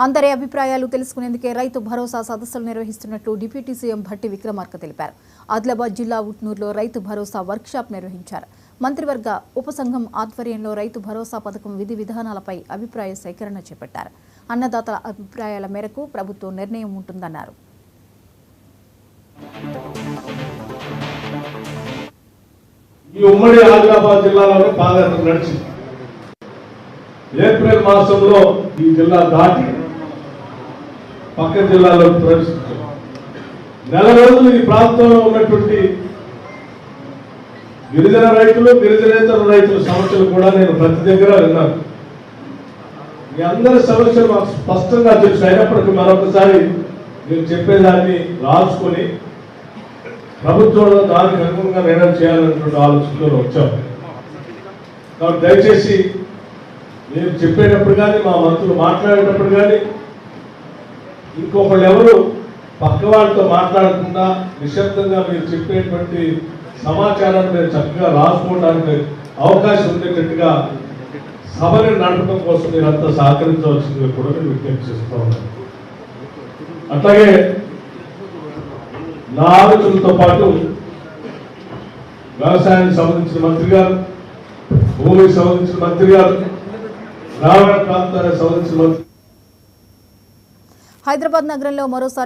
అందరి అభిప్రాయాలు తెలుసుకునేందుకే రైతు భరోసా సదస్సులు నిర్వహిస్తున్నట్లు డిప్యూటీ సీఎం భట్టి విక్రమార్క తెలిపారు. ఆదిలాబాద్ జిల్లా ఉట్నూరులో రైతు భరోసా వర్క్షాప్ నిర్వహించారు. మంత్రివర్గ ఉపసంఘం ఆధ్వర్యంలో రైతు భరోసా పథకం విధి విధానాలపై అభిప్రాయ సేకరణ చేపట్టారు. అన్నదాతల అభిప్రాయాల మేరకు ప్రభుత్వం నిర్ణయం ఉంటుందన్నారు. ఈ ఉమ్మడి ఆదిలాబాద్ జిల్లాలోనే పాదయాత్ర నడిచింది. ఏప్రిల్ మాసంలో ఈ జిల్లా దాటి పక్క జిల్లాలో ప్రవేశించారు. నెల రోజులు ఈ ప్రాంతంలో ఉన్నటువంటి గిరిజన రైతులు, గిరిజనేతర రైతుల సమస్యలు కూడా నేను ప్రతి దగ్గర విన్నాను. మీ అందరి సమస్యలు మాకు స్పష్టంగా తెలుసు. అయినప్పటికీ మరొకసారి మీరు చెప్పేదాన్ని రాసుకొని ప్రభుత్వంలో దానికి అనుగుణంగా నిర్ణయం చేయాలనేటువంటి ఆలోచనలో వచ్చాము. కాబట్టి దయచేసి మీరు చెప్పేటప్పుడు కానీ, మా మంత్రులు మాట్లాడేటప్పుడు కానీ, ఇంకొకళ్ళు ఎవరు పక్క వాళ్ళతో మాట్లాడకుండా నిశ్శబ్దంగా మీరు చెప్పేటువంటి సమాచారాన్ని మీరు చక్కగా రాసుకోవడానికి అవకాశం ఉండేటట్టుగా సభని నడపడం కోసం మీరు అంతా సహకరించవలసిందిగా కూడా నేను విజ్ఞప్తి చేస్తూ ఉన్నాను. అట్లాగే నా ఆలోచనలతో పాటు వ్యవసాయానికి సంబంధించిన మంత్రి గారు, భూమికి సంబంధించిన మంత్రి గారు, గ్రామీణ ప్రాంతానికి సంబంధించిన మంత్రి. హైదరాబాద్ నగరంలో మరోసారి